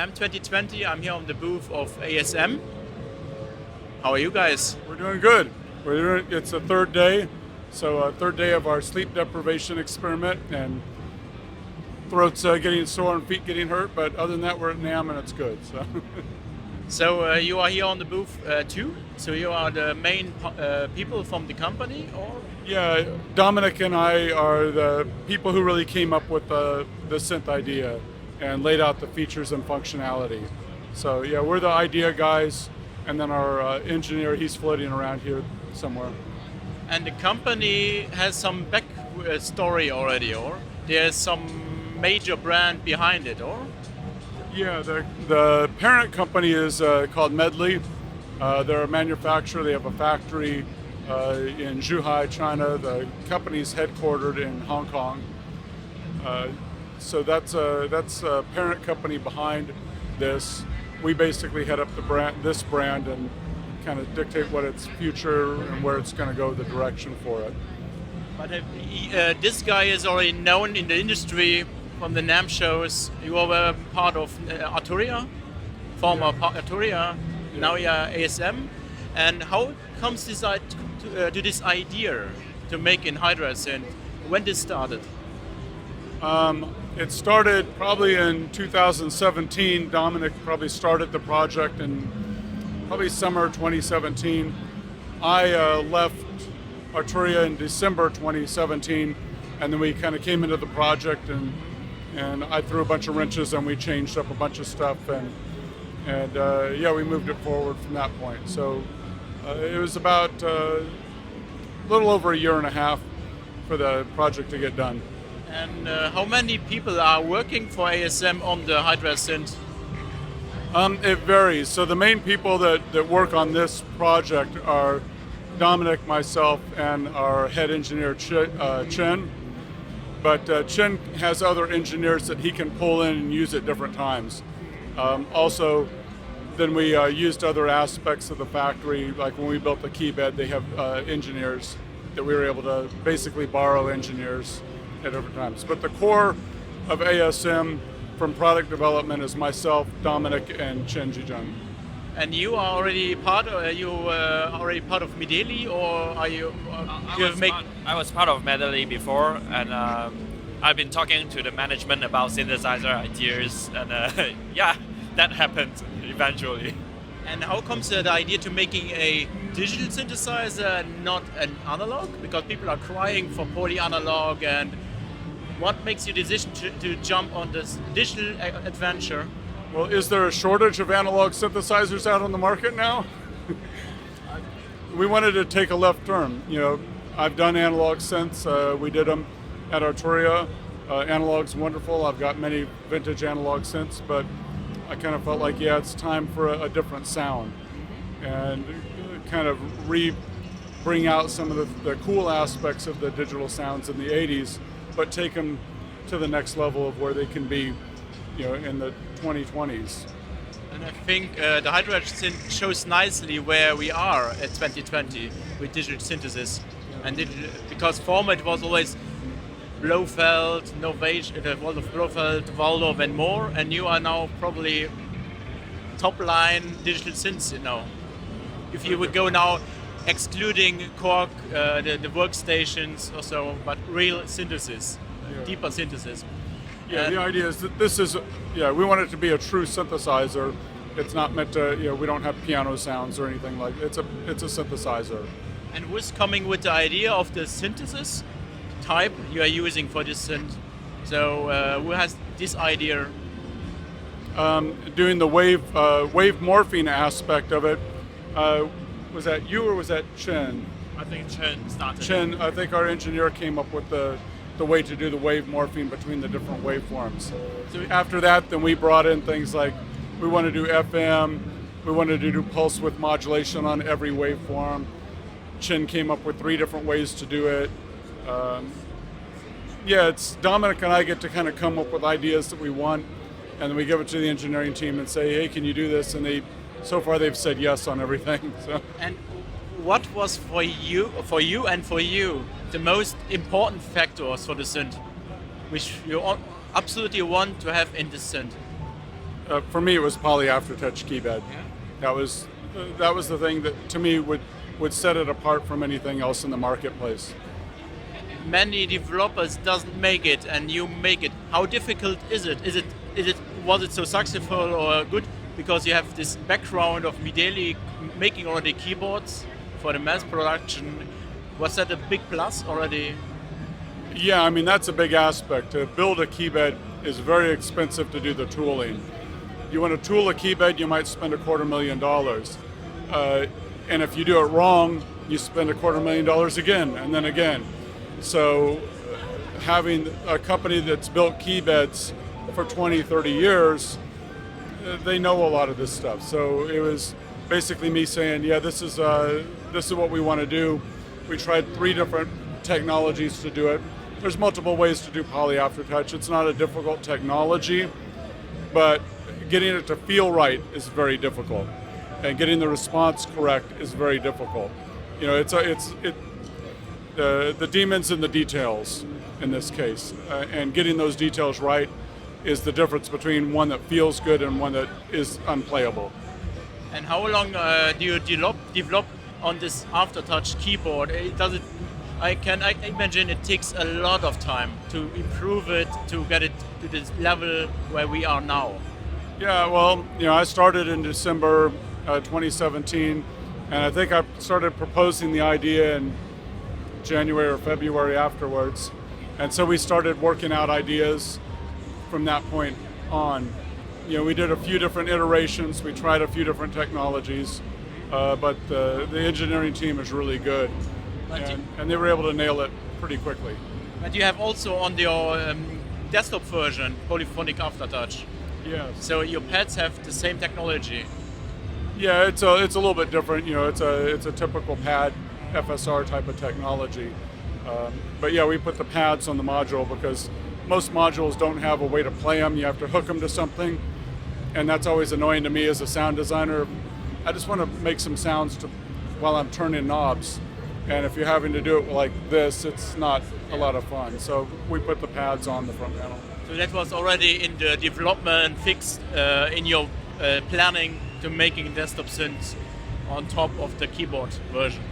ASM 2020. I'm here on the booth of ASM. How are you guys? We're doing good. It's the third day, so third day of our sleep deprivation experiment, and throats getting sore and feet getting hurt, but other than that, we're at NAMM and it's good. So you are here on the booth too? So you are the main people from the company, or? Yeah, Dominic and I are the people who really came up with the synth idea and laid out the features and functionality. So yeah, we're the idea guys, and then our engineer, he's floating around here somewhere. And the company has some back story already, or there's some major brand behind it, or? Yeah, the parent company is called Medley. They're a manufacturer. They have a factory in Zhuhai, China. The company's headquartered in Hong Kong. So that's a parent company behind this. We basically head up this brand and kind of dictate what its future and where it's going to go, the direction for it. But this guy is already known in the industry from the NAMM shows. You were part of Arturia, former Arturia, now you are ASM. And how comes this to this idea to make in Hydrasynth? When did it started? It started probably in 2017. Dominic probably started the project in probably summer 2017. I left Arturia in December 2017, and then we kind of came into the project, and I threw a bunch of wrenches and we changed up a bunch of stuff, and yeah, we moved it forward from that point. So it was about a little over a year and a half for the project to get done. And how many people are working for ASM on the Hydrasynth? It varies. So the main people that work on this project are Dominic, myself, and our head engineer, Chen. But Chen has other engineers that he can pull in and use at different times. Also, then we used other aspects of the factory, like when we built the key bed, they have engineers that we were able to basically borrow engineers at different times. But the core of ASM from product development is myself, Dominic, and Chen Jijun. And you are already part of Mideli, or are you? I was part of Medley before, and I've been talking to the management about synthesizer ideas, and yeah, that happened eventually. And how comes the idea to making a digital synthesizer, not an analog? Because people are crying for poly-analog, and what makes your decision to jump on this digital adventure? Well, is there a shortage of analog synthesizers out on the market now? We wanted to take a left turn. You know, I've done analog synths. We did them at Arturia. Analog's wonderful. I've got many vintage analog synths, but I kind of felt like, yeah, it's time for a different sound, and kind of bring out some of the cool aspects of the digital sounds in the 80s, but take them to the next level of where they can be, you know, in the 2020s. And I think the Hydrasynth shows nicely where we are at 2020 with digital synthesis. And because format was always Blofeld, Novation, Waldorf Blofeld, Waldorf and more, and you are now probably top line digital synths, you know. If you would go now excluding Korg, the workstations or so, but real synthesis, deeper synthesis. Yeah, the idea is that this is, we want it to be a true synthesizer. It's not meant to, we don't have piano sounds or anything like that. It's a synthesizer. And who's coming with the idea of the synthesis type you are using for this synth? So who has this idea? Doing the wave morphing aspect of it. Was that you or was that Chen? I think Chen started. Chen, I think our engineer came up with the way to do the wave morphing between the different waveforms. So after that, then we brought in things like, we wanted to do FM, we wanted to do pulse width modulation on every waveform. Chen came up with 3 different ways to do it. It's Dominic and I get to kind of come up with ideas that we want, and then we give it to the engineering team and say, hey, can you do this? And so far they've said yes on everything. So. And what was for you the most important factors for the synth, which you absolutely want to have in the synth? for me, it was Poly Aftertouch keybed. Yeah. That was the thing that to me would set it apart from anything else in the marketplace. Many developers doesn't make it, and you make it. How difficult is it? Was it so successful or good because you have this background of Mideli making already keyboards for the mass production? Was that a big plus already? Yeah, I mean that's a big aspect. To build a keybed is very expensive to do the tooling. You want to tool a keybed, you might spend $250,000. And if you do it wrong, you spend $250,000 again and then again. So having a company that's built keybeds for 20, 30 years, they know a lot of this stuff. So it was basically me saying, yeah, this is what we want to do. We tried 3 different technologies to do it. There's multiple ways to do Poly Aftertouch. It's not a difficult technology, but getting it to feel right is very difficult, and getting the response correct is very difficult. You know, the demon's in the details in this case, and getting those details right is the difference between one that feels good and one that is unplayable. And how long do you develop on this Aftertouch keyboard? I imagine it takes a lot of time to improve it, to get it to this level where we are now. Yeah, well, you know, I started in December 2017, and I think I started proposing the idea in January or February afterwards. And so we started working out ideas from that point on. You know, we did a few different iterations, we tried a few different technologies, but the engineering team is really good, and they were able to nail it pretty quickly. But you have also on your desktop version Polyphonic Aftertouch. Yes. So your pads have the same technology. Yeah, it's a little bit different. You know, it's a typical pad FSR type of technology. But yeah, we put the pads on the module because most modules don't have a way to play them. You have to hook them to something, and that's always annoying to me as a sound designer. I just want to make some sounds while I'm turning knobs, and if you're having to do it like this, it's not a lot of fun. So we put the pads on the front panel. So that was already in the development fixed in your planning to making desktop synths on top of the keyboard version.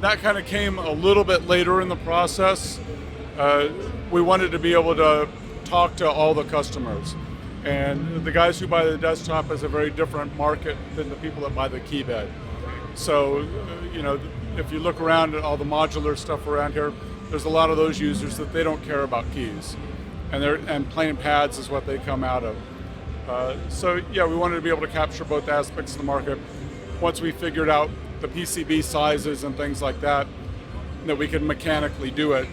That kind of came a little bit later in the process. We wanted to be able to talk to all the customers, and the guys who buy the desktop is a very different market than the people that buy the keybed. So, you know, if you look around at all the modular stuff around here, there's a lot of those users that they don't care about keys, and plain pads is what they come out of. So yeah, we wanted to be able to capture both aspects of the market. Once we figured out the PCB sizes and things like that we could mechanically do it,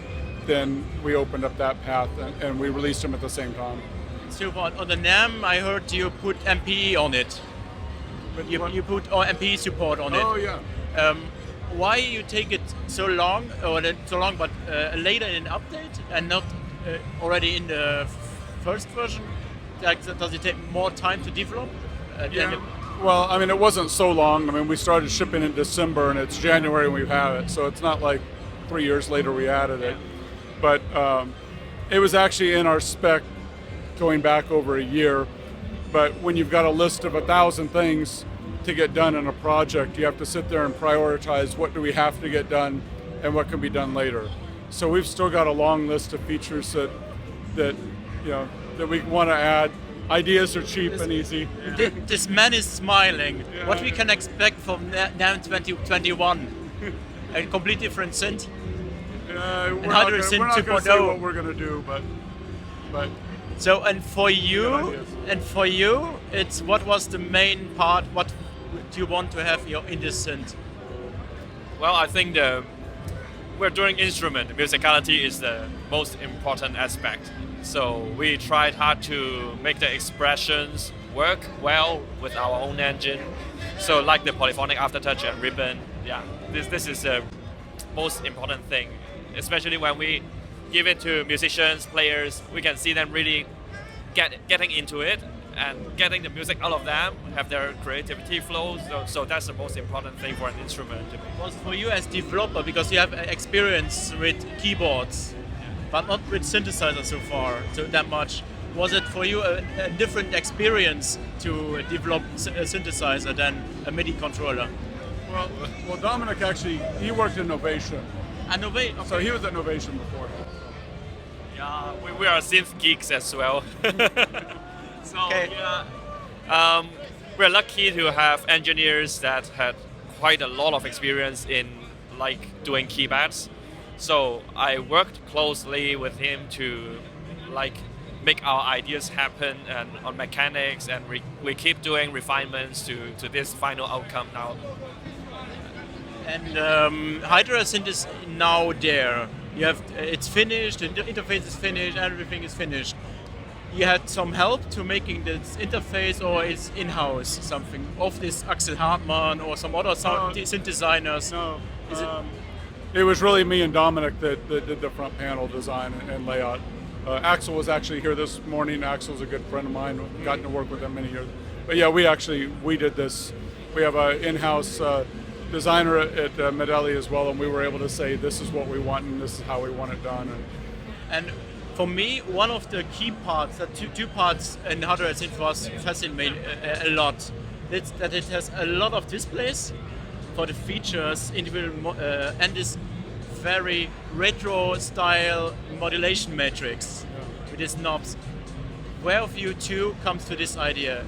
then we opened up that path and we released them at the same time. So on the NAM, I heard you put MPE on it. You put MPE support on it. Oh yeah. Why you take it so long, but later in an update and not already in the first version? Like, does it take more time to develop? Yeah. Well, I mean, it wasn't so long. I mean, we started shipping in December, and it's January when we have it, so it's not like 3 years later we added it. But it was actually in our spec going back over a year. But when you've got a list of 1,000 things to get done in a project, you have to sit there and prioritize what do we have to get done and what can be done later. So we've still got a long list of features that we want to add. Ideas are cheap and easy. This man is smiling. Yeah. What we can expect from NAM 2021? A complete different synth? We're not going to say what we're going to do, but. So and for you, it's what was the main part? What do you want to have in this synth? Well, I think we're doing instrument. Musicality is the most important aspect. So we tried hard to make the expressions work well with our own engine. So like the Polyphonic Aftertouch and Ribbon, yeah, this is the most important thing. Especially when we give it to musicians, players, we can see them really getting into it and getting the music out of them, have their creativity flow. So that's the most important thing for an instrument to me. Was for you as developer, because you have experience with keyboards, but not with synthesizers so far, so that much. Was it for you a different experience to develop a synthesizer than a MIDI controller? Well, Dominic actually, he worked in Novation. Okay. So he was at Novation before. Yeah, we are synth geeks as well. So Okay. yeah, we're lucky to have engineers that had quite a lot of experience in like doing keypads. So I worked closely with him to like make our ideas happen and on mechanics, and we keep doing refinements to this final outcome now. And Hydrasynth is now there. You have it's finished. The interface is finished. Everything is finished. You had some help to making this interface, or it's in-house something of this Axel Hartmann or some other synth designers? No, Is it was really me and Dominic that did the front panel design and layout. Axel was actually here this morning. Axel's a good friend of mine. Gotten to work with him many years. But yeah, we did this. We have an in-house designer at Medelli as well, and we were able to say this is what we want and this is how we want it done. And for me, one of the key parts, the two parts in Hydrasynth was fascinating a lot. It's that it has a lot of displays for the features, individual, and this very retro style modulation matrix with these knobs. Where of you two comes to this idea?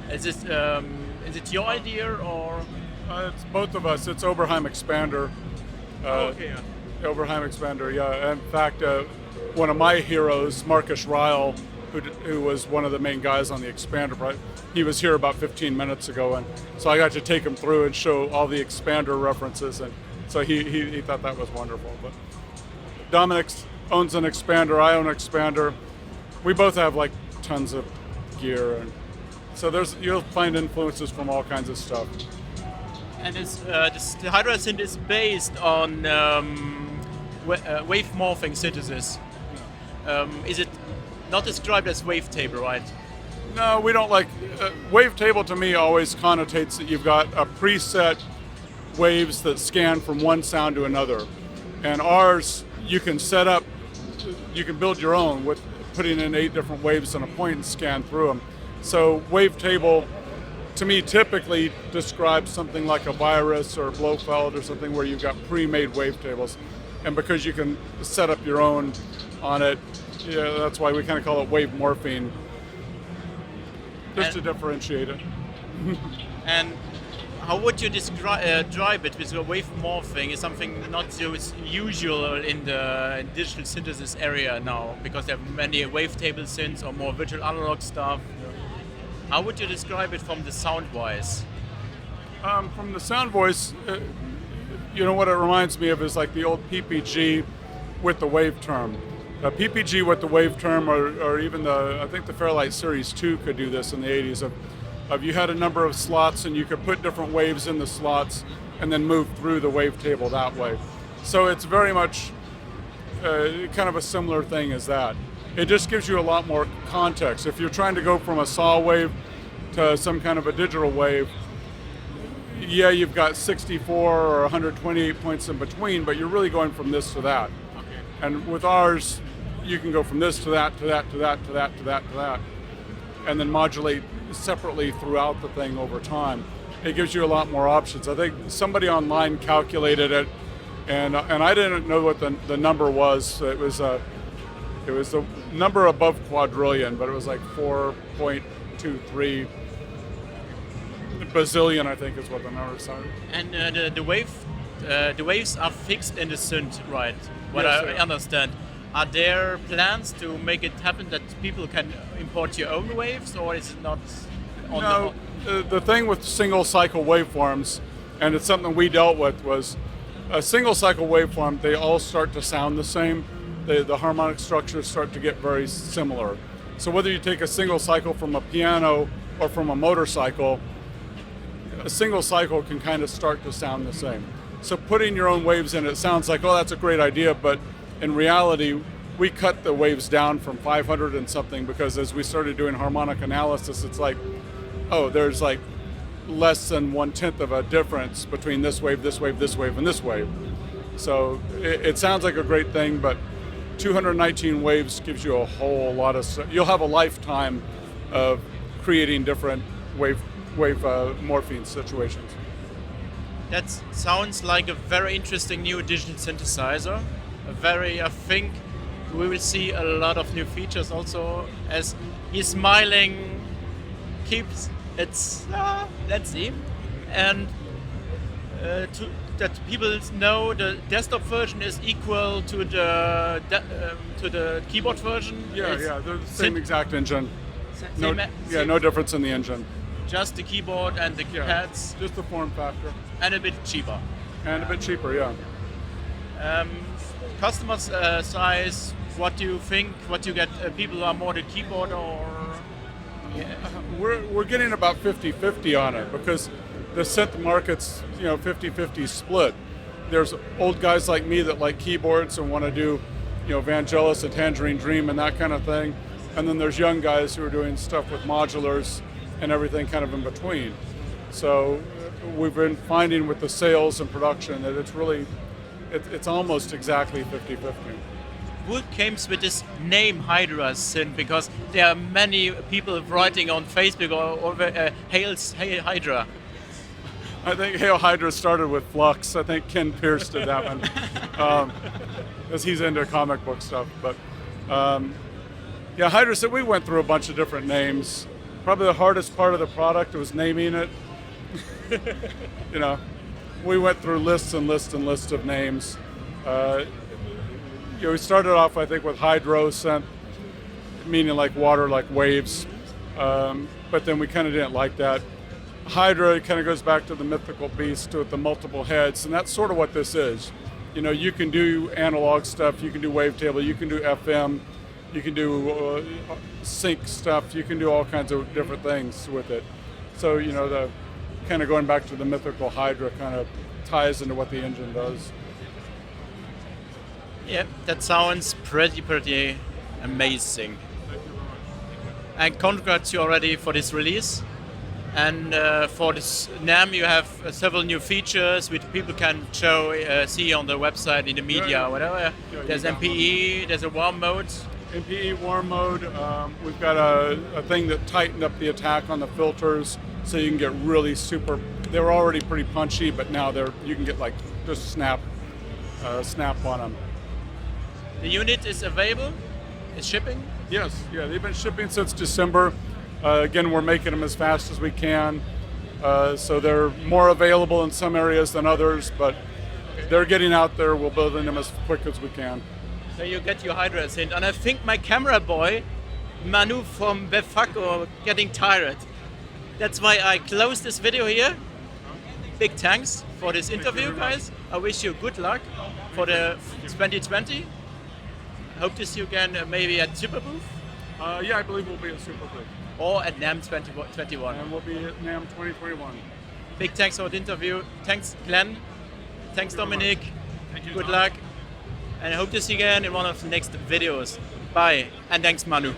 Is it your idea or? It's both of us. It's Oberheim Expander. Okay. Oberheim Expander, yeah. In fact, one of my heroes, Marcus Ryle, who was one of the main guys on the Expander project, he was here about 15 minutes ago, and so I got to take him through and show all the Expander references, and so he thought that was wonderful. But Dominic owns an Expander, I own an Expander. We both have like tons of gear, and so you'll find influences from all kinds of stuff. And the Hydrasynth is based on wave morphing synthesis. Is it not described as wavetable, right? No, we don't like wavetable. To me, always connotates that you've got a preset waves that scan from one sound to another, and ours you can set up. You can build your own with putting in 8 different waves on a point and scan through them. So wavetable, to me, typically describes something like a virus or a Blofeld or something where you've got pre-made wavetables, and because you can set up your own on it, yeah, that's why we kind of call it wave morphing, just to differentiate it. And how would you describe it? With wave morphing is something not so usual in the digital synthesis area now, because there are many wavetable synths or more virtual analog stuff. How would you describe it from the sound-wise? From the sound voice, you know what it reminds me of is like the old PPG with the wave term. PPG with the wave term, or even I think the Fairlight Series 2 could do this in the 80s. Of you had a number of slots and you could put different waves in the slots and then move through the wavetable that way. So it's very much kind of a similar thing as that. It just gives you a lot more context. If you're trying to go from a saw wave to some kind of a digital wave, yeah, you've got 64 or 128 points in between, but you're really going from this to that. Okay. And with ours, you can go from this to that, to that, to that, to that, to that, to that, and then modulate separately throughout the thing over time. It gives you a lot more options. I think somebody online calculated it, and I didn't know what the number was. It was the number above quadrillion, but it was like 4.23 bazillion, I think is what the numbers are. And the waves are fixed in the synth, right? What Yes, I understand. Are there plans to make it happen that people can import your own waves, or is it not on No, the thing with single cycle waveforms, and it's something we dealt with, was a single cycle waveform, they all start to sound the same. The harmonic structures start to get very similar. So whether you take a single cycle from a piano or from a motorcycle, a single cycle can kind of start to sound the same. So putting your own waves in, it sounds like, oh, that's a great idea, but in reality, we cut the waves down from 500 and something, because as we started doing harmonic analysis, it's like, oh, there's like less than 1/10 of a difference between this wave, this wave, this wave, and this wave. So it sounds like a great thing, but 219 waves gives you a whole lot of. You'll have a lifetime of creating different wave morphing situations. That sounds like a very interesting new digital synthesizer. I think we will see a lot of new features also, as he's smiling keeps it's let's see. And that people know the desktop version is equal to the keyboard version. Yeah, they're the same exact engine. No difference in the engine. Just the keyboard and the pads. Just the form factor. And a bit cheaper. Yeah. Customer size, what do you think? What you get? People are more the keyboard or? Yeah. We're getting about 50-50 on it because the synth market's 50-50 split. There's old guys like me that like keyboards and want to do Vangelis and Tangerine Dream and that kind of thing, and then there's young guys who are doing stuff with modulars and everything kind of in between. So we've been finding with the sales and production that it's almost exactly 50-50. What came with this name Hydrasynth? Because there are many people writing on Facebook or Hail Hydra. I think Hail Hydra started with Flux. I think Ken Pierce did that one, because he's into comic book stuff. But Hydrasynth, we went through a bunch of different names. Probably the hardest part of the product was naming it. We went through lists and lists and lists of names. We started off, I think, with Hydrasynth, meaning like water, like waves. But then we kind of didn't like that. Hydra kind of goes back to the mythical beast with the multiple heads, and that's sort of what this is. You can do analog stuff, you can do wavetable, you can do FM, you can do sync stuff, you can do all kinds of different things with it. So, the kind of going back to the mythical Hydra kind of ties into what the engine does. Yeah, that sounds pretty amazing. And congrats you already for this release. And for this NAMM, you have several new features which people can see on the website, in the media, whatever. There's MPE, there's a warm mode. MPE warm mode. We've got a thing that tightened up the attack on the filters, so you can get really super. They were already pretty punchy, but now you can get like just snap on them. The unit is available. It's shipping. Yes, they've been shipping since December. Again, we're making them as fast as we can, so they're more available in some areas than others, but they're getting out there. We're building them as quick as we can. So you get your Hydrasynth, and I think my camera boy, Manu from Waveforms, getting tired. That's why I close this video here. Big thanks for this interview, guys. I wish you good luck for the 2020. Hope to see you again maybe at Super Booth. I believe we'll be at Super Booth. Or at NAMM 2021. And we'll be at NAMM 2021. Big thanks for the interview. Thanks, Glen. Thanks, Dominic. Thank you, Good luck. And I hope to see you again in one of the next videos. Bye. And thanks, Manu.